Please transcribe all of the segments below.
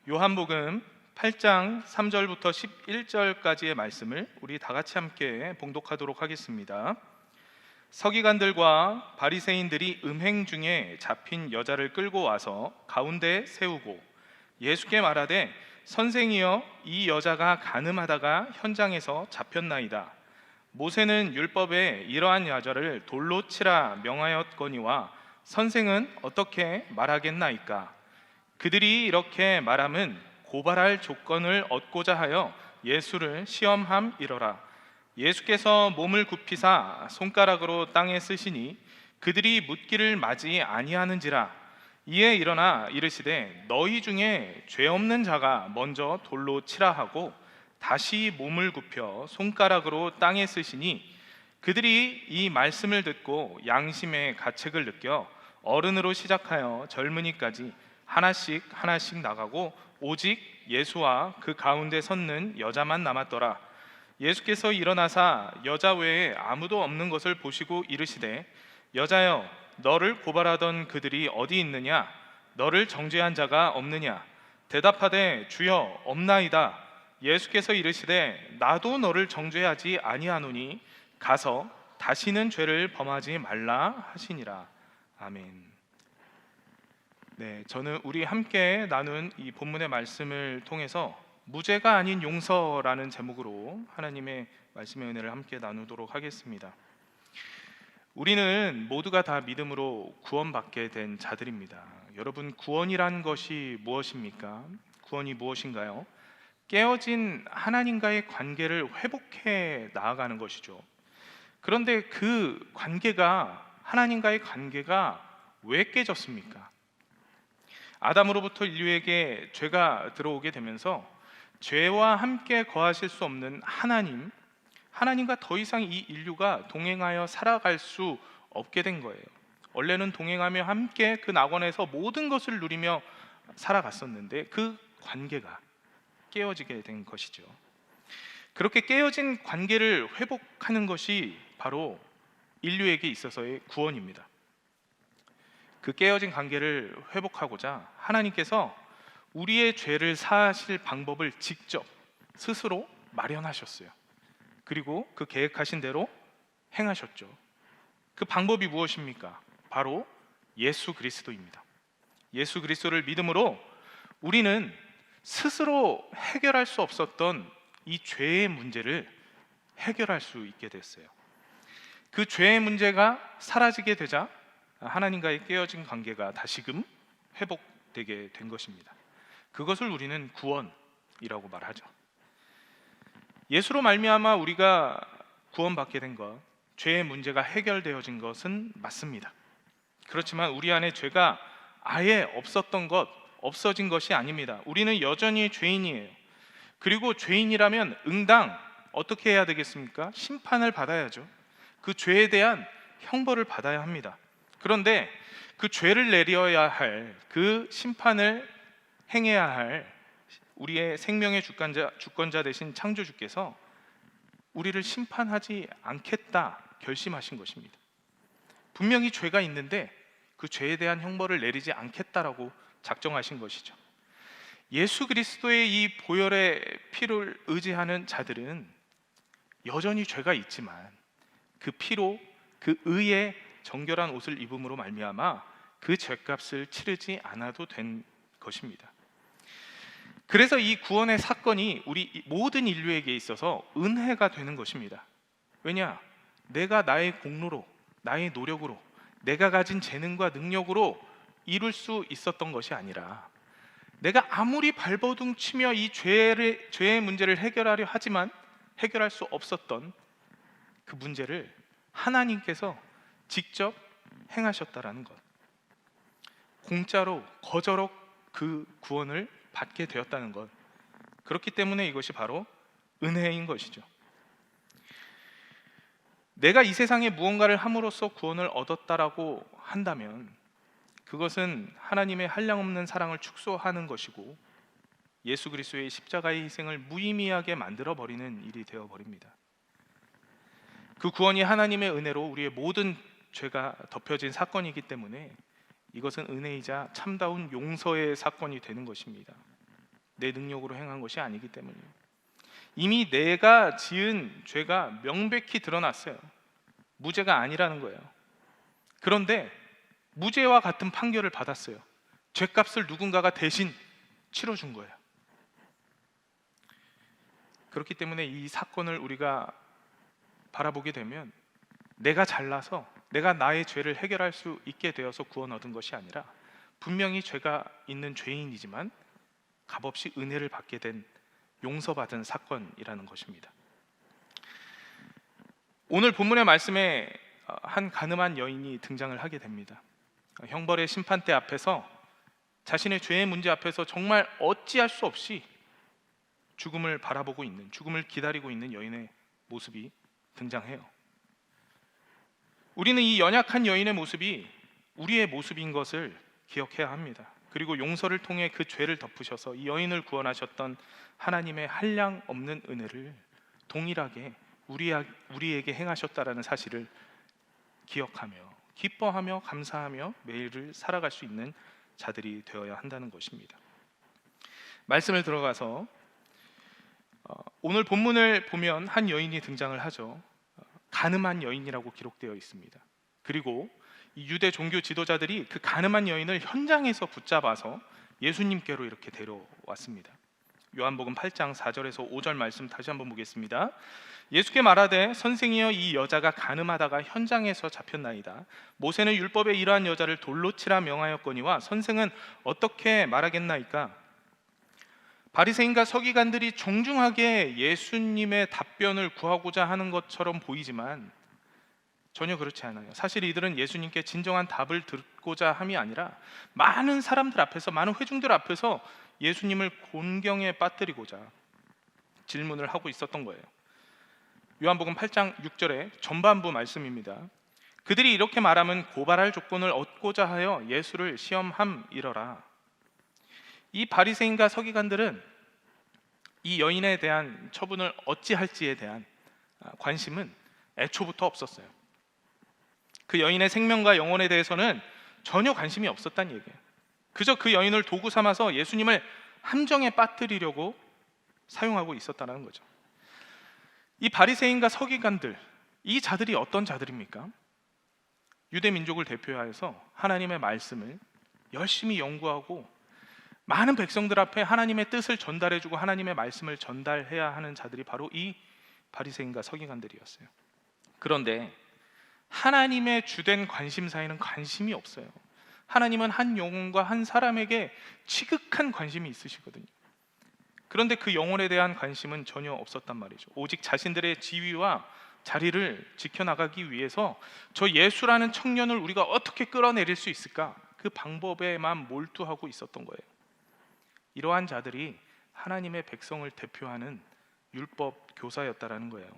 요한복음 8장 3절부터 11절까지의 말씀을 우리 다 같이 함께 봉독하도록 하겠습니다. 서기관들과 바리새인들이 음행 중에 잡힌 여자를 끌고 와서 가운데 세우고 예수께 말하되 선생이여, 이 여자가 간음하다가 현장에서 잡혔나이다. 모세는 율법에 이러한 여자를 돌로 치라 명하였거니와 선생은 어떻게 말하겠나이까? 그들이 이렇게 말함은 고발할 조건을 얻고자 하여 예수를 시험함이러라. 예수께서 몸을 굽히사 손가락으로 땅에 쓰시니 그들이 묻기를 맞이 아니하는지라. 이에 일어나 이르시되 너희 중에 죄 없는 자가 먼저 돌로 치라 하고 다시 몸을 굽혀 손가락으로 땅에 쓰시니 그들이 이 말씀을 듣고 양심의 가책을 느껴 어른으로 시작하여 젊은이까지 하나씩 하나씩 나가고 오직 예수와 그 가운데 섰는 여자만 남았더라. 예수께서 일어나사 여자 외에 아무도 없는 것을 보시고 이르시되 여자여, 너를 고발하던 그들이 어디 있느냐? 너를 정죄한 자가 없느냐? 대답하되 주여, 없나이다. 예수께서 이르시되 나도 너를 정죄하지 아니하노니 가서 다시는 죄를 범하지 말라 하시니라. 아멘. 네, 저는 우리 함께 나눈 이 본문의 말씀을 통해서 무죄가 아닌 용서라는 제목으로 하나님의 말씀의 은혜를 함께 나누도록 하겠습니다. 우리는 모두가 다 믿음으로 구원받게 된 자들입니다. 여러분, 구원이란 것이 무엇입니까? 구원이 무엇인가요? 깨어진 하나님과의 관계를 회복해 나아가는 것이죠. 그런데 그 관계가, 하나님과의 관계가 왜 깨졌습니까? 아담으로부터 인류에게 죄가 들어오게 되면서 죄와 함께 거하실 수 없는 하나님과 더 이상 이 인류가 동행하여 살아갈 수 없게 된 거예요. 원래는 동행하며 함께 그 낙원에서 모든 것을 누리며 살아갔었는데 그 관계가 깨어지게 된 것이죠. 그렇게 깨어진 관계를 회복하는 것이 바로 인류에게 있어서의 구원입니다. 그 깨어진 관계를 회복하고자 하나님께서 우리의 죄를 사하실 방법을 직접 스스로 마련하셨어요. 그리고 그 계획하신 대로 행하셨죠. 그 방법이 무엇입니까? 바로 예수 그리스도입니다. 예수 그리스도를 믿음으로 우리는 스스로 해결할 수 없었던 이 죄의 문제를 해결할 수 있게 됐어요. 그 죄의 문제가 사라지게 되자 하나님과의 깨어진 관계가 다시금 회복되게 된 것입니다. 그것을 우리는 구원이라고 말하죠. 예수로 말미암아 우리가 구원받게 된 것, 죄의 문제가 해결되어진 것은 맞습니다. 그렇지만 우리 안에 죄가 아예 없었던 것, 없어진 것이 아닙니다. 우리는 여전히 죄인이에요. 그리고 죄인이라면 응당 어떻게 해야 되겠습니까? 심판을 받아야죠. 그 죄에 대한 형벌을 받아야 합니다. 그런데 그 죄를 내려야 할, 그 심판을 행해야 할 우리의 생명의 주권자 되신 창조주께서 우리를 심판하지 않겠다 결심하신 것입니다. 분명히 죄가 있는데 그 죄에 대한 형벌을 내리지 않겠다라고 작정하신 것이죠. 예수 그리스도의 이 보혈의 피를 의지하는 자들은 여전히 죄가 있지만 그 피로, 그 의의 정결한 옷을 입음으로 말미암아 그 죄값을 치르지 않아도 된 것입니다. 그래서 이 구원의 사건이 우리 모든 인류에게 있어서 은혜가 되는 것입니다. 왜냐? 내가 나의 공로로, 나의 노력으로, 내가 가진 재능과 능력으로 이룰 수 있었던 것이 아니라 내가 아무리 발버둥 치며 이 죄의 문제를 해결하려 하지만 해결할 수 없었던 그 문제를 하나님께서 직접 행하셨다라는 것, 공짜로 거저로 그 구원을 받게 되었다는 것, 그렇기 때문에 이것이 바로 은혜인 것이죠. 내가 이 세상에 무언가를 함으로써 구원을 얻었다라고 한다면 그것은 하나님의 한량없는 사랑을 축소하는 것이고 예수 그리스도의 십자가의 희생을 무의미하게 만들어버리는 일이 되어버립니다. 그 구원이 하나님의 은혜로 우리의 모든 죄가 덮여진 사건이기 때문에 이것은 은혜이자 참다운 용서의 사건이 되는 것입니다. 내 능력으로 행한 것이 아니기 때문이에요. 이미 내가 지은 죄가 명백히 드러났어요. 무죄가 아니라는 거예요. 그런데 무죄와 같은 판결을 받았어요. 죄값을 누군가가 대신 치러준 거예요. 그렇기 때문에 이 사건을 우리가 바라보게 되면 내가 잘나서 내가 나의 죄를 해결할 수 있게 되어서 구원 얻은 것이 아니라 분명히 죄가 있는 죄인이지만 값없이 은혜를 받게 된 용서받은 사건이라는 것입니다. 오늘 본문의 말씀에 한 가늠한 여인이 등장을 하게 됩니다. 형벌의 심판대 앞에서 자신의 죄의 문제 앞에서 정말 어찌할 수 없이 죽음을 바라보고 있는, 죽음을 기다리고 있는 여인의 모습이 등장해요. 우리는 이 연약한 여인의 모습이 우리의 모습인 것을 기억해야 합니다. 그리고 용서를 통해 그 죄를 덮으셔서 이 여인을 구원하셨던 하나님의 한량 없는 은혜를 동일하게 우리에게 행하셨다라는 사실을 기억하며 기뻐하며 감사하며 매일을 살아갈 수 있는 자들이 되어야 한다는 것입니다. 말씀을 들어가서 오늘 본문을 보면 한 여인이 등장을 하죠. 가늠한 여인이라고 기록되어 있습니다. 그리고 이 유대 종교 지도자들이 그 가늠한 여인을 현장에서 붙잡아서 예수님께로 이렇게 데려왔습니다. 요한복음 8장 4절에서 5절 말씀 다시 한번 보겠습니다. 예수께 말하되 선생이여 이 여자가 가늠하다가 현장에서 잡혔나이다. 모세는 율법에 이러한 여자를 돌로 치라 명하였거니와 선생은 어떻게 말하겠나이까? 바리새인과 서기관들이 정중하게 예수님의 답변을 구하고자 하는 것처럼 보이지만 전혀 그렇지 않아요. 사실 이들은 예수님께 진정한 답을 듣고자 함이 아니라 많은 사람들 앞에서, 많은 회중들 앞에서 예수님을 곤경에 빠뜨리고자 질문을 하고 있었던 거예요. 요한복음 8장 6절의 전반부 말씀입니다. 그들이 이렇게 말하면 고발할 조건을 얻고자 하여 예수를 시험함이러라. 이 바리새인과 서기관들은 이 여인에 대한 처분을 어찌할지에 대한 관심은 애초부터 없었어요. 그 여인의 생명과 영혼에 대해서는 전혀 관심이 없었다는 얘기예요. 그저 그 여인을 도구 삼아서 예수님을 함정에 빠뜨리려고 사용하고 있었다는 거죠. 이 바리새인과 서기관들, 이 자들이 어떤 자들입니까? 유대 민족을 대표하여서 하나님의 말씀을 열심히 연구하고 많은 백성들 앞에 하나님의 뜻을 전달해주고 하나님의 말씀을 전달해야 하는 자들이 바로 이 바리새인과 서기관들이었어요. 그런데 하나님의 주된 관심사에는 관심이 없어요. 하나님은 한 영혼과 한 사람에게 지극한 관심이 있으시거든요. 그런데 그 영혼에 대한 관심은 전혀 없었단 말이죠. 오직 자신들의 지위와 자리를 지켜나가기 위해서 저 예수라는 청년을 우리가 어떻게 끌어내릴 수 있을까? 그 방법에만 몰두하고 있었던 거예요. 이러한 자들이 하나님의 백성을 대표하는 율법 교사였다라는 거예요.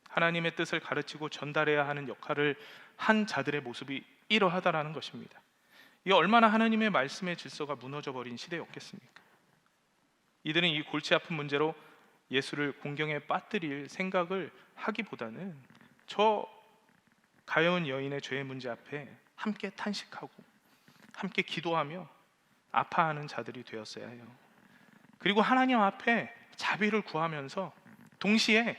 하나님의 뜻을 가르치고 전달해야 하는 역할을 한 자들의 모습이 이러하다라는 것입니다. 이게 얼마나 하나님의 말씀의 질서가 무너져 버린 시대였겠습니까? 이들은 이 골치 아픈 문제로 예수를 공경에 빠뜨릴 생각을 하기보다는 저 가여운 여인의 죄의 문제 앞에 함께 탄식하고 함께 기도하며 아파하는 자들이 되었어야 해요. 그리고 하나님 앞에 자비를 구하면서 동시에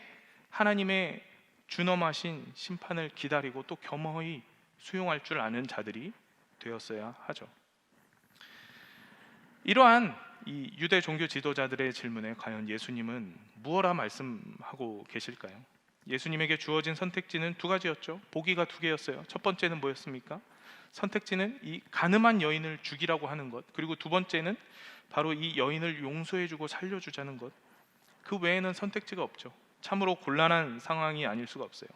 하나님의 준엄하신 심판을 기다리고 또 겸허히 수용할 줄 아는 자들이 되었어야 하죠. 이러한 이 유대 종교 지도자들의 질문에 과연 예수님은 무엇라 말씀하고 계실까요? 예수님에게 주어진 선택지는 두 가지였죠. 보기가 두 개였어요. 첫 번째는 뭐였습니까? 선택지는 이 가늠한 여인을 죽이라고 하는 것, 그리고 두 번째는 바로 이 여인을 용서해주고 살려주자는 것. 그 외에는 선택지가 없죠. 참으로 곤란한 상황이 아닐 수가 없어요.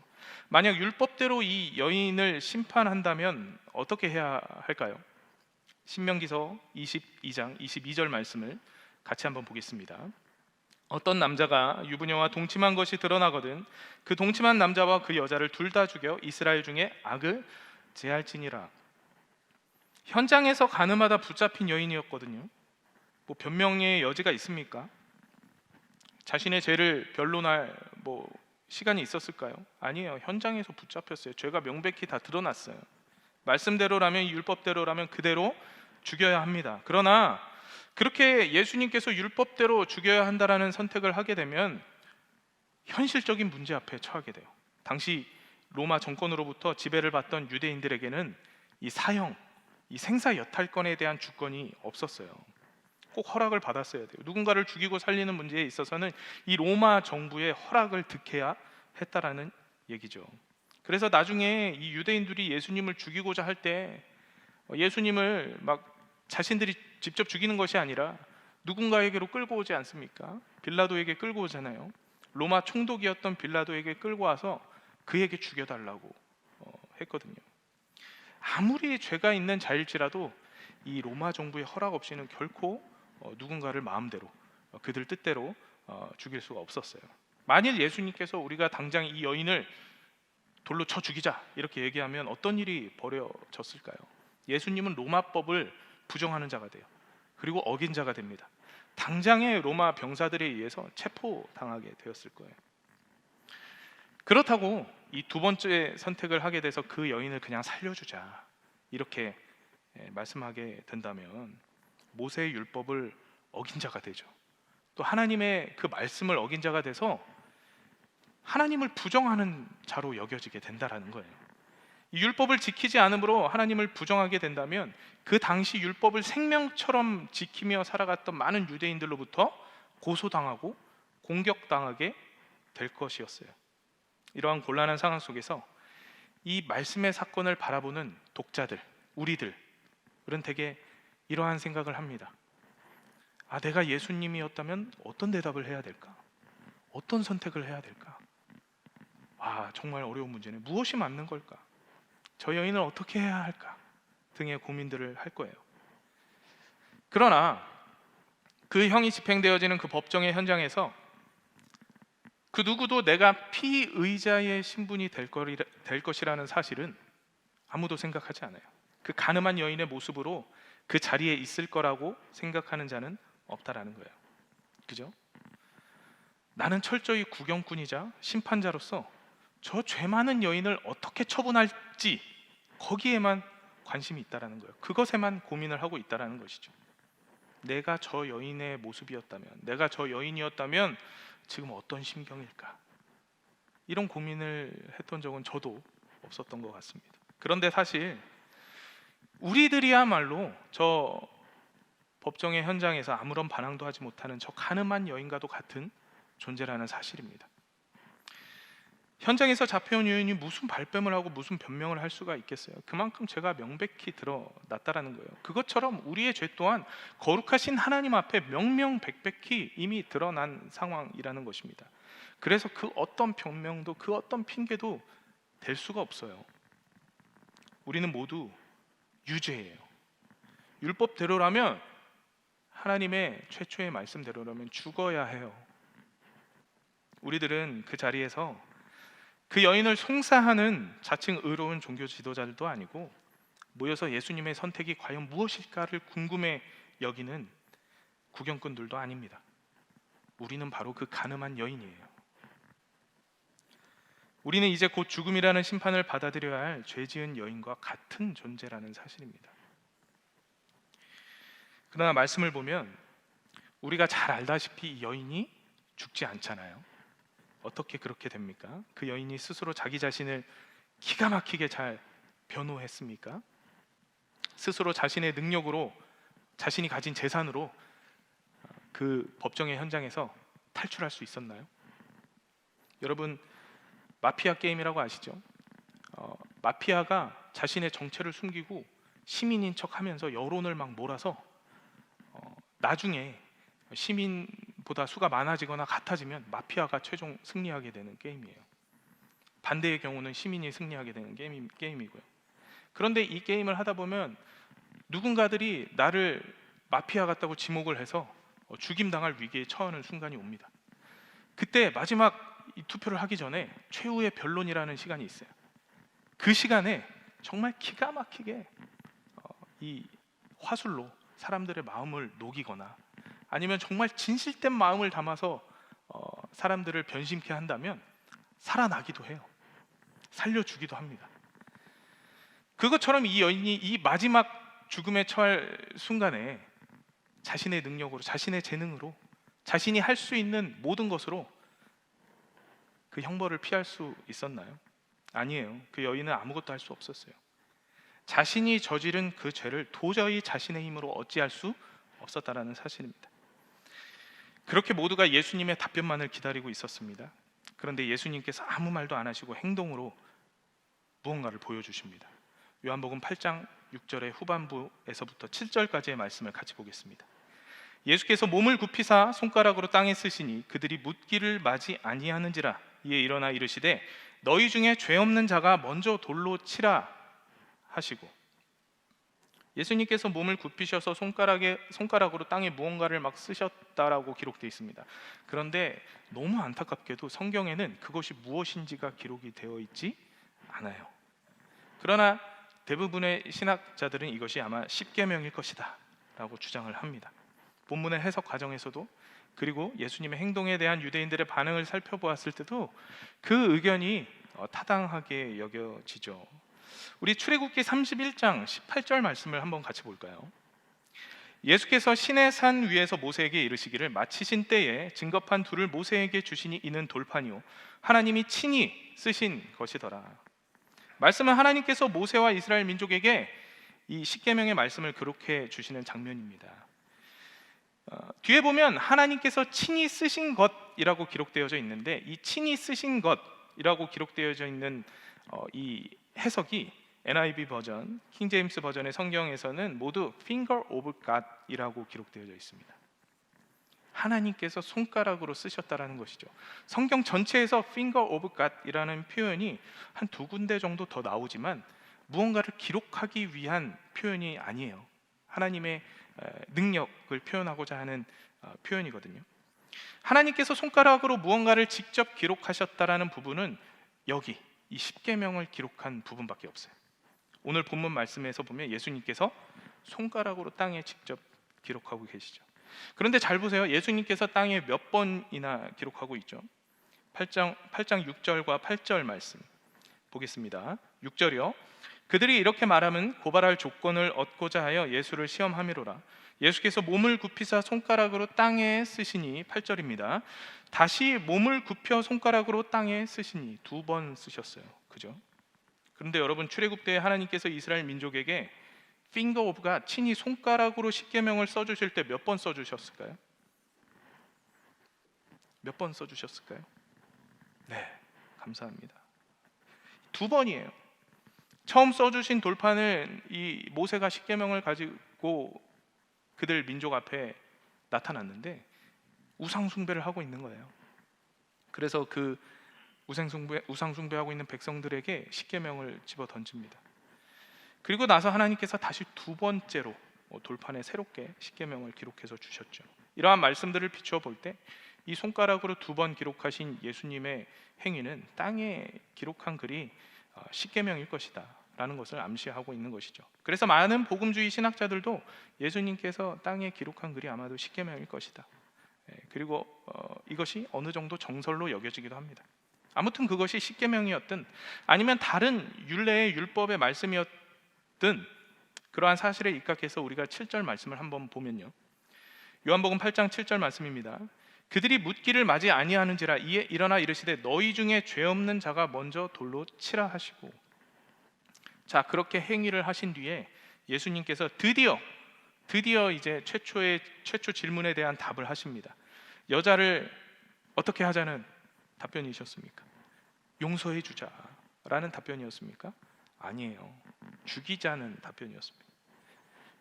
만약 율법대로 이 여인을 심판한다면 어떻게 해야 할까요? 신명기서 22장 22절 말씀을 같이 한번 보겠습니다. 어떤 남자가 유부녀와 동침한 것이 드러나거든 그 동침한 남자와 그 여자를 둘 다 죽여 이스라엘 중에 악을 제할지니라. 현장에서 가늠하다 붙잡힌 여인이었거든요. 뭐 변명의 여지가 있습니까? 자신의 죄를 변론할 시간이 있었을까요? 아니에요. 현장에서 붙잡혔어요. 죄가 명백히 다 드러났어요. 말씀대로라면, 율법대로라면 그대로 죽여야 합니다. 그러나 그렇게 예수님께서 율법대로 죽여야 한다라는 선택을 하게 되면 현실적인 문제 앞에 처하게 돼요. 당시 로마 정권으로부터 지배를 받던 유대인들에게는 이 사형, 이 생사 여탈권에 대한 주권이 없었어요. 꼭 허락을 받았어야 돼요. 누군가를 죽이고 살리는 문제에 있어서는 이 로마 정부의 허락을 득해야 했다라는 얘기죠. 그래서 나중에 이 유대인들이 예수님을 죽이고자 할 때 예수님을 막 자신들이 직접 죽이는 것이 아니라 누군가에게로 끌고 오지 않습니까? 빌라도에게 끌고 오잖아요. 로마 총독이었던 빌라도에게 끌고 와서 그에게 죽여달라고 했거든요. 아무리 죄가 있는 자일지라도 이 로마 정부의 허락 없이는 결코 누군가를 마음대로 그들 뜻대로 죽일 수가 없었어요. 만일 예수님께서 우리가 당장 이 여인을 돌로 쳐 죽이자 이렇게 얘기하면 어떤 일이 벌어졌을까요? 예수님은 로마법을 부정하는 자가 돼요. 그리고 어긴 자가 됩니다. 당장의 로마 병사들에 의해서 체포당하게 되었을 거예요. 그렇다고 이 두 번째 선택을 하게 돼서 그 여인을 그냥 살려주자 이렇게 말씀하게 된다면 모세의 율법을 어긴 자가 되죠. 또 하나님의 그 말씀을 어긴 자가 돼서 하나님을 부정하는 자로 여겨지게 된다라는 거예요. 이 율법을 지키지 않으므로 하나님을 부정하게 된다면 그 당시 율법을 생명처럼 지키며 살아갔던 많은 유대인들로부터 고소당하고 공격당하게 될 것이었어요. 이러한 곤란한 상황 속에서 이 말씀의 사건을 바라보는 독자들, 우리들은 되게 이러한 생각을 합니다. 내가 예수님이었다면 어떤 대답을 해야 될까? 어떤 선택을 해야 될까? 정말 어려운 문제네. 무엇이 맞는 걸까? 저 여인을 어떻게 해야 할까? 등의 고민들을 할 거예요. 그러나 그 형이 집행되어지는 그 법정의 현장에서 그 누구도 내가 피의자의 신분이 될 것이라는 사실은 아무도 생각하지 않아요. 그 가늠한 여인의 모습으로 그 자리에 있을 거라고 생각하는 자는 없다라는 거예요. 그죠? 나는 철저히 구경꾼이자 심판자로서 저 죄 많은 여인을 어떻게 처분할지 거기에만 관심이 있다라는 거예요. 그것에만 고민을 하고 있다라는 것이죠. 내가 저 여인의 모습이었다면, 내가 저 여인이었다면 지금 어떤 심경일까? 이런 고민을 했던 적은 저도 없었던 것 같습니다. 그런데 사실 우리들이야말로 저 법정의 현장에서 아무런 반항도 하지 못하는 저 가늠한 여인과도 같은 존재라는 사실입니다. 현장에서 잡혀온 여인이 무슨 발뺌을 하고 무슨 변명을 할 수가 있겠어요? 그만큼 죄가 명백히 드러났다라는 거예요. 그것처럼 우리의 죄 또한 거룩하신 하나님 앞에 명명백백히 이미 드러난 상황이라는 것입니다. 그래서 그 어떤 변명도 그 어떤 핑계도 될 수가 없어요. 우리는 모두 유죄예요. 율법대로라면, 하나님의 최초의 말씀대로라면 죽어야 해요. 우리들은 그 자리에서 그 여인을 송사하는 자칭 의로운 종교 지도자들도 아니고 모여서 예수님의 선택이 과연 무엇일까를 궁금해 여기는 구경꾼들도 아닙니다. 우리는 바로 그 가늠한 여인이에요. 우리는 이제 곧 죽음이라는 심판을 받아들여야 할 죄지은 여인과 같은 존재라는 사실입니다. 그러나 말씀을 보면 우리가 잘 알다시피 이 여인이 죽지 않잖아요. 어떻게 그렇게 됩니까? 그 여인이 스스로 자기 자신을 기가 막히게 잘 변호했습니까? 스스로 자신의 능력으로, 자신이 가진 재산으로 그 법정의 현장에서 탈출할 수 있었나요? 여러분, 마피아 게임이라고 아시죠? 마피아가 자신의 정체를 숨기고 시민인 척하면서 여론을 막 몰아서 나중에 시민보다 수가 많아지거나 같아지면 마피아가 최종 승리하게 되는 게임이에요. 반대의 경우는 시민이 승리하게 되는 게임이고요. 그런데 이 게임을 하다 보면 누군가들이 나를 마피아 같다고 지목을 해서 죽임당할 위기에 처하는 순간이 옵니다. 그때 마지막 이 투표를 하기 전에 최후의 변론이라는 시간이 있어요. 그 시간에 정말 기가 막히게 이 화술로 사람들의 마음을 녹이거나 아니면 정말 진실된 마음을 담아서 사람들을 변심케 한다면 살아나기도 해요. 살려주기도 합니다. 그것처럼 이 여인이 이 마지막 죽음에 처할 순간에 자신의 능력으로, 자신의 재능으로, 자신이 할 수 있는 모든 것으로 그 형벌을 피할 수 있었나요? 아니에요. 그 여인은 아무것도 할 수 없었어요. 자신이 저지른 그 죄를 도저히 자신의 힘으로 어찌할 수 없었다라는 사실입니다. 그렇게 모두가 예수님의 답변만을 기다리고 있었습니다. 그런데 예수님께서 아무 말도 안 하시고 행동으로 무언가를 보여주십니다. 요한복음 8장 6절의 후반부에서부터 7절까지의 말씀을 같이 보겠습니다. 예수께서 몸을 굽히사 손가락으로 땅에 쓰시니 그들이 묻기를 마지 아니하는지라. 이에 일어나 이르시되 너희 중에 죄 없는 자가 먼저 돌로 치라 하시고, 예수님께서 몸을 굽히셔서 손가락으로 땅에 무언가를 막 쓰셨다라고 기록되어 있습니다. 그런데 너무 안타깝게도 성경에는 그것이 무엇인지가 기록이 되어 있지 않아요. 그러나 대부분의 신학자들은 이것이 아마 십계명일 것이다 라고 주장을 합니다. 본문의 해석 과정에서도, 그리고 예수님의 행동에 대한 유대인들의 반응을 살펴보았을 때도 그 의견이 타당하게 여겨지죠. 우리 출애굽기 31장 18절 말씀을 한번 같이 볼까요? 예수께서 시내 산 위에서 모세에게 이르시기를 마치신 때에 증거판 둘을 모세에게 주시니 이는 돌판이요 하나님이 친히 쓰신 것이더라. 말씀은 하나님께서 모세와 이스라엘 민족에게 이 십계명의 말씀을 기록해 주시는 장면입니다. 뒤에 보면 하나님께서 친히 쓰신 것이라고 기록되어져 있는데, 이 친히 쓰신 것이라고 기록되어져 있는 이 해석이 NIV 버전, 킹제임스 버전의 성경에서는 모두 finger of God이라고 기록되어져 있습니다. 하나님께서 손가락으로 쓰셨다라는 것이죠. 성경 전체에서 finger of God이라는 표현이 한 두 군데 정도 더 나오지만 무언가를 기록하기 위한 표현이 아니에요. 하나님의 능력을 표현하고자 하는 표현이거든요. 하나님께서 손가락으로 무언가를 직접 기록하셨다라는 부분은 여기 이 십계명을 기록한 부분밖에 없어요. 오늘 본문 말씀에서 보면 예수님께서 손가락으로 땅에 직접 기록하고 계시죠. 그런데 잘 보세요. 예수님께서 땅에 몇 번이나 기록하고 있죠. 8장 6절과 8절 말씀 보겠습니다. 6절이요. 그들이 이렇게 말하면 고발할 조건을 얻고자 하여 예수를 시험함이로라. 예수께서 몸을 굽히사 손가락으로 땅에 쓰시니, 8절입니다. 다시 몸을 굽혀 손가락으로 땅에 쓰시니, 두 번 쓰셨어요. 그죠? 그런데 여러분, 출애굽 때 하나님께서 이스라엘 민족에게 finger of God, 친히 손가락으로 십계명을 써주실 때 몇 번 써주셨을까요? 몇 번 써주셨을까요? 네, 감사합니다. 두 번이에요. 처음 써주신 돌판을 이 모세가 십계명을 가지고 그들 민족 앞에 나타났는데 우상 숭배를 하고 있는 거예요. 그래서 그 우상 숭배하고 있는 백성들에게 십계명을 집어 던집니다. 그리고 나서 하나님께서 다시 두 번째로 돌판에 새롭게 십계명을 기록해서 주셨죠. 이러한 말씀들을 비추어 볼 때 이 손가락으로 두 번 기록하신 예수님의 행위는 땅에 기록한 글이 십계명일 것이다 라는 것을 암시하고 있는 것이죠. 그래서 많은 복음주의 신학자들도 예수님께서 땅에 기록한 글이 아마도 십계명일 것이다. 그리고 이것이 어느 정도 정설로 여겨지기도 합니다. 아무튼 그것이 십계명이었든 아니면 다른 율례의 율법의 말씀이었든 그러한 사실에 입각해서 우리가 7절 말씀을 한번 보면요, 요한복음 8장 7절 말씀입니다. 그들이 묻기를 마지 아니하는지라. 이에 일어나 이르시되 너희 중에 죄 없는 자가 먼저 돌로 치라 하시고. 자, 그렇게 행위를 하신 뒤에 예수님께서 드디어 이제 최초 질문에 대한 답을 하십니다. 여자를 어떻게 하자는 답변이셨습니까? 용서해 주자라는 답변이었습니까? 아니에요. 죽이자는 답변이었습니다.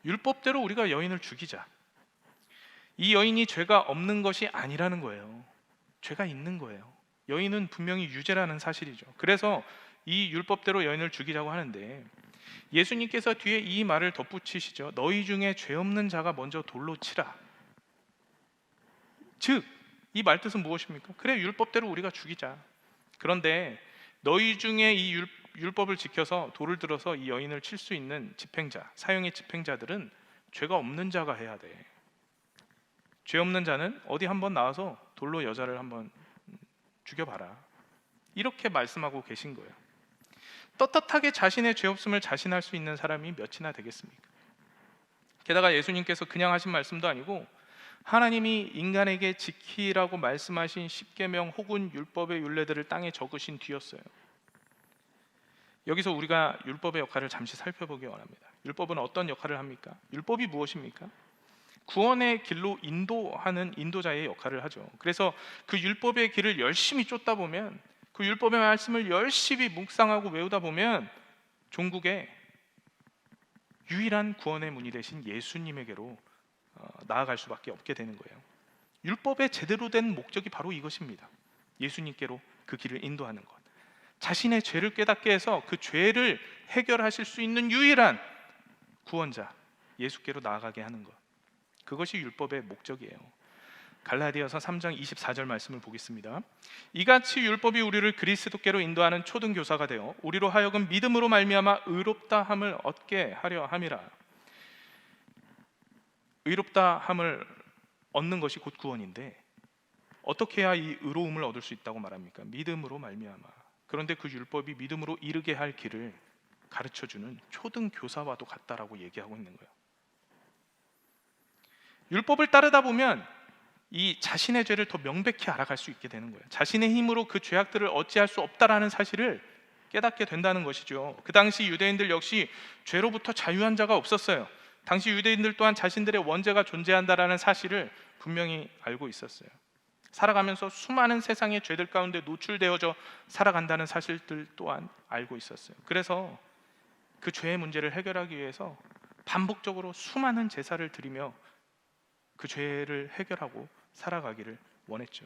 율법대로 우리가 여인을 죽이자. 이 여인이 죄가 없는 것이 아니라는 거예요. 죄가 있는 거예요. 여인은 분명히 유죄라는 사실이죠. 그래서 이 율법대로 여인을 죽이자고 하는데 예수님께서 뒤에 이 말을 덧붙이시죠. 너희 중에 죄 없는 자가 먼저 돌로 치라. 즉, 이 말뜻은 무엇입니까? 그래, 율법대로 우리가 죽이자. 그런데 너희 중에 이 율법을 지켜서 돌을 들어서 이 여인을 칠 수 있는 집행자, 사형의 집행자들은 죄가 없는 자가 해야 돼. 죄 없는 자는 어디 한번 나와서 돌로 여자를 한번 죽여봐라. 이렇게 말씀하고 계신 거예요. 떳떳하게 자신의 죄 없음을 자신할 수 있는 사람이 몇이나 되겠습니까? 게다가 예수님께서 그냥 하신 말씀도 아니고 하나님이 인간에게 지키라고 말씀하신 십계명 혹은 율법의 율례들을 땅에 적으신 뒤였어요. 여기서 우리가 율법의 역할을 잠시 살펴보기 원합니다. 율법은 어떤 역할을 합니까? 율법이 무엇입니까? 구원의 길로 인도하는 인도자의 역할을 하죠. 그래서 그 율법의 길을 열심히 쫓다 보면, 그 율법의 말씀을 열심히 묵상하고 외우다 보면 종국에 유일한 구원의 문이 되신 예수님에게로 나아갈 수밖에 없게 되는 거예요. 율법의 제대로 된 목적이 바로 이것입니다. 예수님께로 그 길을 인도하는 것. 자신의 죄를 깨닫게 해서 그 죄를 해결하실 수 있는 유일한 구원자 예수께로 나아가게 하는 것. 그것이 율법의 목적이에요. 갈라디아서 3장 24절 말씀을 보겠습니다. 이같이 율법이 우리를 그리스도께로 인도하는 초등교사가 되어 우리로 하여금 믿음으로 말미암아 의롭다함을 얻게 하려 함이라. 의롭다함을 얻는 것이 곧 구원인데 어떻게 해야 이 의로움을 얻을 수 있다고 말합니까? 믿음으로 말미암아. 그런데 그 율법이 믿음으로 이르게 할 길을 가르쳐주는 초등교사와도 같다라고 얘기하고 있는 거예요. 율법을 따르다 보면 이 자신의 죄를 더 명백히 알아갈 수 있게 되는 거예요. 자신의 힘으로 그 죄악들을 어찌할 수 없다라는 사실을 깨닫게 된다는 것이죠. 그 당시 유대인들 역시 죄로부터 자유한 자가 없었어요. 당시 유대인들 또한 자신들의 원죄가 존재한다라는 사실을 분명히 알고 있었어요. 살아가면서 수많은 세상의 죄들 가운데 노출되어져 살아간다는 사실들 또한 알고 있었어요. 그래서 그 죄의 문제를 해결하기 위해서 반복적으로 수많은 제사를 드리며 그 죄를 해결하고 살아가기를 원했죠.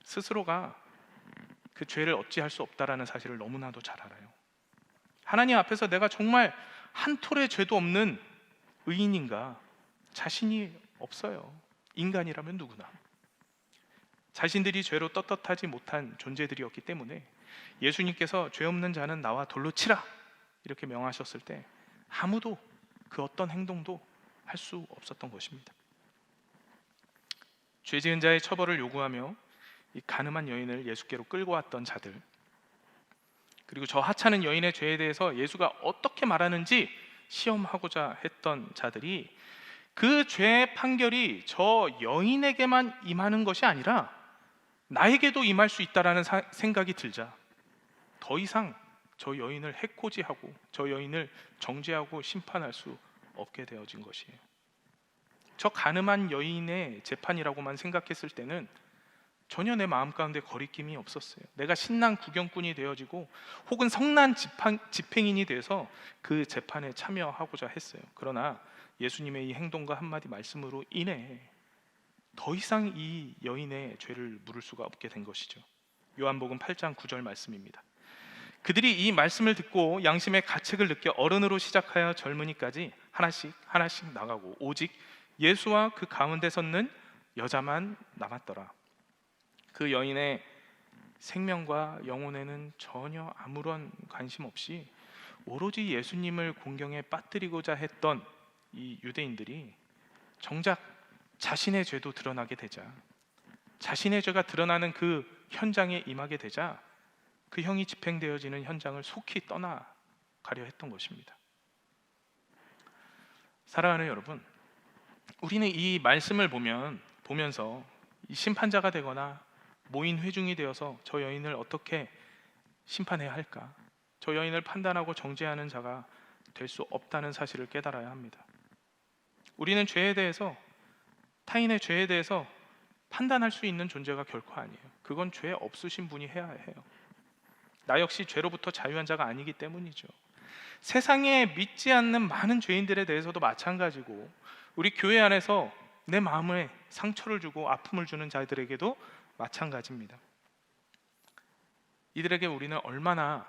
스스로가 그 죄를 어찌할 수 없다라는 사실을 너무나도 잘 알아요. 하나님 앞에서 내가 정말 한 톨의 죄도 없는 의인인가 자신이 없어요. 인간이라면 누구나 자신들이 죄로 떳떳하지 못한 존재들이었기 때문에 예수님께서 죄 없는 자는 나와 돌로 치라 이렇게 명하셨을 때 아무도 그 어떤 행동도 할 수 없었던 것입니다. 죄 지은 자의 처벌을 요구하며 이 가늠한 여인을 예수께로 끌고 왔던 자들, 그리고 저 하찮은 여인의 죄에 대해서 예수가 어떻게 말하는지 시험하고자 했던 자들이 그 죄의 판결이 저 여인에게만 임하는 것이 아니라 나에게도 임할 수 있다라는 생각이 들자 더 이상 저 여인을 해코지하고 저 여인을 정죄하고 심판할 수 없게 되어진 것이에요. 저 가늠한 여인의 재판이라고만 생각했을 때는 전혀 내 마음 가운데 거리낌이 없었어요. 내가 신랑 구경꾼이 되어지고 혹은 성난 집행인이 돼서 그 재판에 참여하고자 했어요. 그러나 예수님의 이 행동과 한마디 말씀으로 인해 더 이상 이 여인의 죄를 물을 수가 없게 된 것이죠. 요한복음 8장 9절 말씀입니다. 그들이 이 말씀을 듣고 양심의 가책을 느껴 어른으로 시작하여 젊은이까지 하나씩 나가고 오직 예수와 그 가운데 섰는 여자만 남았더라. 그 여인의 생명과 영혼에는 전혀 아무런 관심 없이 오로지 예수님을 공경에 빠뜨리고자 했던 이 유대인들이 정작 자신의 죄도 드러나게 되자, 자신의 죄가 드러나는 그 현장에 임하게 되자 그 형이 집행되어지는 현장을 속히 떠나가려 했던 것입니다. 사랑하는 여러분, 우리는 이 말씀을 보면서 이 심판자가 되거나 모인 회중이 되어서 저 여인을 어떻게 심판해야 할까, 저 여인을 판단하고 정죄하는 자가 될 수 없다는 사실을 깨달아야 합니다. 우리는 죄에 대해서, 타인의 죄에 대해서 판단할 수 있는 존재가 결코 아니에요. 그건 죄 없으신 분이 해야 해요. 나 역시 죄로부터 자유한 자가 아니기 때문이죠. 세상에 믿지 않는 많은 죄인들에 대해서도 마찬가지고, 우리 교회 안에서 내 마음에 상처를 주고 아픔을 주는 자들에게도 마찬가지입니다. 이들에게 우리는 얼마나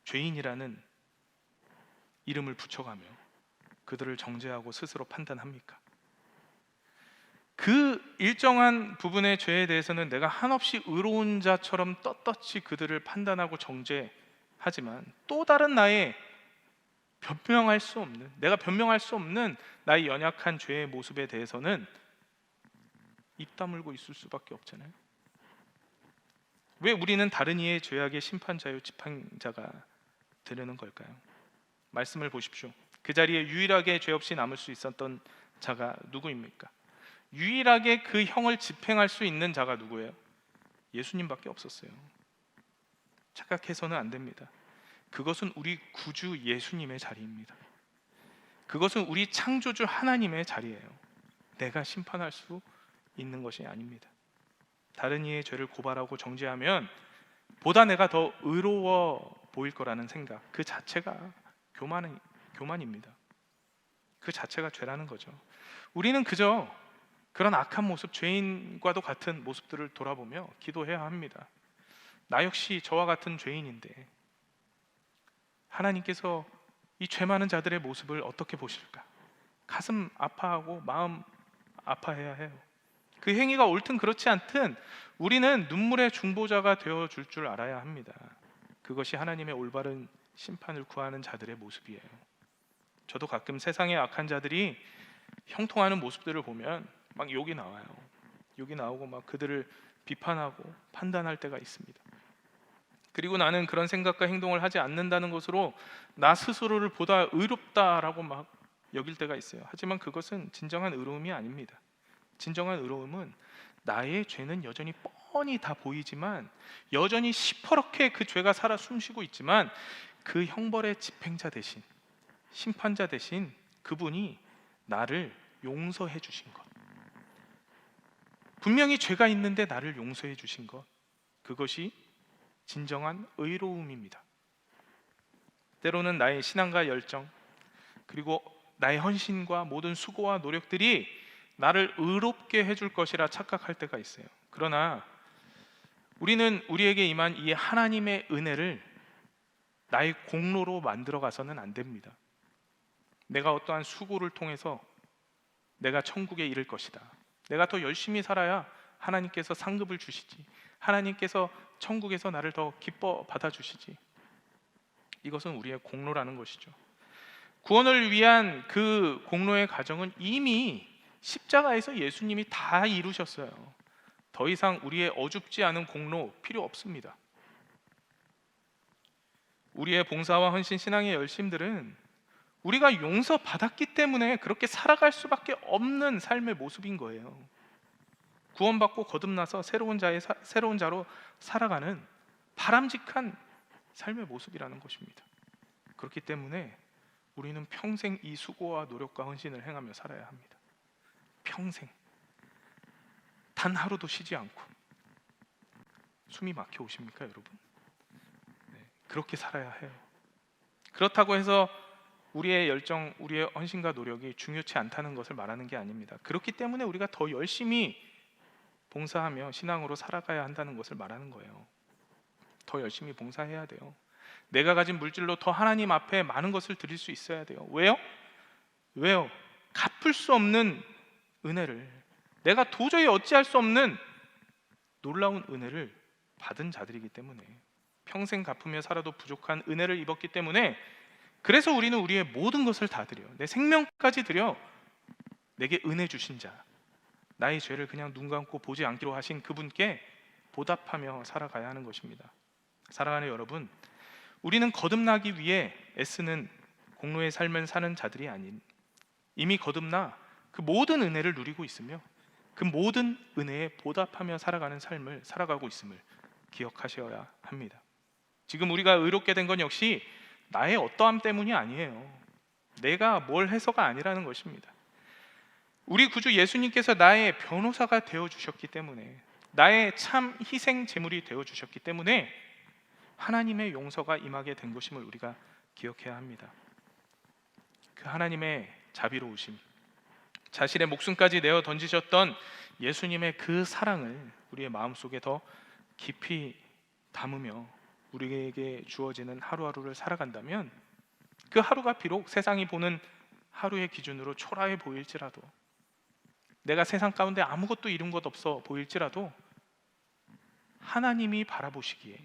죄인이라는 이름을 붙여가며 그들을 정죄하고 스스로 판단합니까? 그 일정한 부분의 죄에 대해서는 내가 한없이 의로운 자처럼 떳떳이 그들을 판단하고 정죄하지만 또 다른 나의 내가 변명할 수 없는 나의 연약한 죄의 모습에 대해서는 입 다물고 있을 수밖에 없잖아요. 왜 우리는 다른 이의 죄악의 심판자요 지팡자가 되려는 걸까요? 말씀을 보십시오. 그 자리에 유일하게 죄 없이 남을 수 있었던 자가 누구입니까? 유일하게 그 형을 집행할 수 있는 자가 누구예요? 예수님밖에 없었어요. 착각해서는 안 됩니다. 그것은 우리 구주 예수님의 자리입니다. 그것은 우리 창조주 하나님의 자리예요. 내가 심판할 수 있는 것이 아닙니다. 다른 이의 죄를 고발하고 정죄하면 보다 내가 더 의로워 보일 거라는 생각, 그 자체가 교만입니다. 그 자체가 죄라는 거죠. 우리는 그저 그런 악한 모습, 죄인과도 같은 모습들을 돌아보며 기도해야 합니다. 나 역시 저와 같은 죄인인데 하나님께서 이 죄 많은 자들의 모습을 어떻게 보실까? 가슴 아파하고 마음 아파해야 해요. 그 행위가 옳든 그렇지 않든 우리는 눈물의 중보자가 되어줄 줄 알아야 합니다. 그것이 하나님의 올바른 심판을 구하는 자들의 모습이에요. 저도 가끔 세상의 악한 자들이 형통하는 모습들을 보면 막 욕이 나와요. 욕이 나오고 막 그들을 비판하고 판단할 때가 있습니다. 그리고 나는 그런 생각과 행동을 하지 않는다는 것으로 나 스스로를 보다 의롭다라고 막 여길 때가 있어요. 하지만 그것은 진정한 의로움이 아닙니다. 진정한 의로움은 나의 죄는 여전히 뻔히 다 보이지만, 여전히 시퍼렇게 그 죄가 살아 숨쉬고 있지만, 그 형벌의 집행자 대신, 심판자 대신 그분이 나를 용서해 주신 것, 분명히 죄가 있는데 나를 용서해 주신 것, 그것이 진정한 의로움입니다. 때로는 나의 신앙과 열정, 그리고 나의 헌신과 모든 수고와 노력들이 나를 의롭게 해줄 것이라 착각할 때가 있어요. 그러나 우리는 우리에게 임한 이 하나님의 은혜를 나의 공로로 만들어 가서는 안 됩니다. 내가 어떠한 수고를 통해서 내가 천국에 이를 것이다, 내가 더 열심히 살아야 하나님께서 상급을 주시지, 하나님께서 천국에서 나를 더 기뻐 받아주시지, 이것은 우리의 공로라는 것이죠. 구원을 위한 그 공로의 과정은 이미 십자가에서 예수님이 다 이루셨어요. 더 이상 우리의 어줍지 않은 공로 필요 없습니다. 우리의 봉사와 헌신, 신앙의 열심들은 우리가 용서받았기 때문에 그렇게 살아갈 수밖에 없는 삶의 모습인 거예요. 구원받고 거듭나서 새로운 자로 살아가는 바람직한 삶의 모습이라는 것입니다. 그렇기 때문에 우리는 평생 이 수고와 노력과 헌신을 행하며 살아야 합니다. 평생 단 하루도 쉬지 않고. 숨이 막혀 오십니까, 여러분? 네, 그렇게 살아야 해요. 그렇다고 해서 우리의 열정, 우리의 헌신과 노력이 중요치 않다는 것을 말하는 게 아닙니다. 그렇기 때문에 우리가 더 열심히 봉사하며 신앙으로 살아가야 한다는 것을 말하는 거예요. 더 열심히 봉사해야 돼요. 내가 가진 물질로 더 하나님 앞에 많은 것을 드릴 수 있어야 돼요. 왜요? 갚을 수 없는 은혜를, 내가 도저히 어찌할 수 없는 놀라운 은혜를 받은 자들이기 때문에, 평생 갚으며 살아도 부족한 은혜를 입었기 때문에, 그래서 우리는 우리의 모든 것을 다 드려, 내 생명까지 드려 내게 은혜 주신 자, 나의 죄를 그냥 눈 감고 보지 않기로 하신 그분께 보답하며 살아가야 하는 것입니다. 사랑하는 여러분, 우리는 거듭나기 위해 애쓰는 공로의 삶을 사는 자들이 아닌, 이미 거듭나 그 모든 은혜를 누리고 있으며 그 모든 은혜에 보답하며 살아가는 삶을 살아가고 있음을 기억하셔야 합니다. 지금 우리가 의롭게 된 건 역시 나의 어떠함 때문이 아니에요. 내가 뭘 해서가 아니라는 것입니다. 우리 구주 예수님께서 나의 변호사가 되어주셨기 때문에, 나의 참 희생 제물이 되어주셨기 때문에 하나님의 용서가 임하게 된 것임을 우리가 기억해야 합니다. 그 하나님의 자비로우심, 자신의 목숨까지 내어 던지셨던 예수님의 그 사랑을 우리의 마음속에 더 깊이 담으며 우리에게 주어지는 하루하루를 살아간다면, 그 하루가 비록 세상이 보는 하루의 기준으로 초라해 보일지라도, 내가 세상 가운데 아무것도 이룬 것 없어 보일지라도, 하나님이 바라보시기에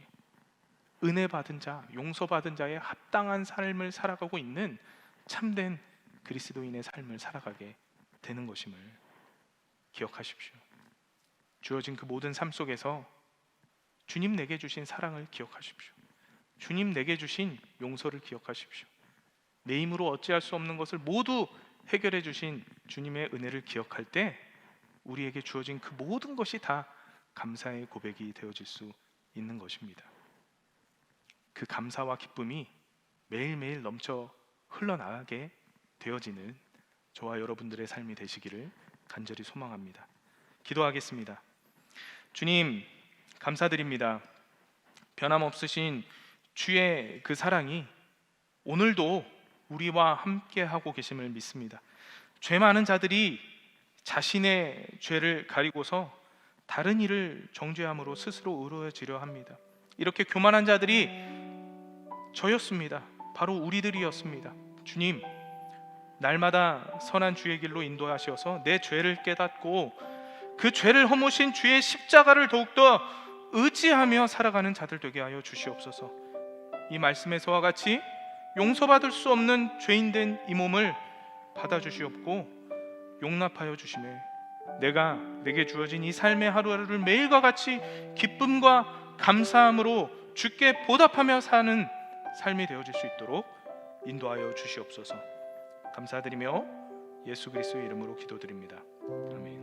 은혜 받은 자, 용서받은 자의 합당한 삶을 살아가고 있는 참된 그리스도인의 삶을 살아가게 되는 것임을 기억하십시오. 주어진 그 모든 삶 속에서 주님 내게 주신 사랑을 기억하십시오. 주님 내게 주신 용서를 기억하십시오. 내 힘으로 어찌할 수 없는 것을 모두 해결해 주신 주님의 은혜를 기억할 때 우리에게 주어진 그 모든 것이 다 감사의 고백이 되어질 수 있는 것입니다. 그 감사와 기쁨이 매일매일 넘쳐 흘러나가게 되어지는 저와 여러분들의 삶이 되시기를 간절히 소망합니다. 기도하겠습니다. 주님, 감사드립니다. 변함없으신 주의 그 사랑이 오늘도 우리와 함께 하고 계심을 믿습니다. 죄 많은 자들이 자신의 죄를 가리고서 다른 일을 정죄함으로 스스로 의로워지려 합니다. 이렇게 교만한 자들이 저였습니다. 바로 우리들이었습니다. 주님, 날마다 선한 주의 길로 인도하셔서 내 죄를 깨닫고 그 죄를 허무신 주의 십자가를 더욱더 의지하며 살아가는 자들 되게 하여 주시옵소서. 이 말씀에서와 같이 용서받을 수 없는 죄인된 이 몸을 받아주시옵고 용납하여 주시매 내게 주어진 이 삶의 하루하루를 매일과 같이 기쁨과 감사함으로 주께 보답하며 사는 삶이 되어질 수 있도록 인도하여 주시옵소서. 감사드리며 예수 그리스도의 이름으로 기도드립니다. 아멘.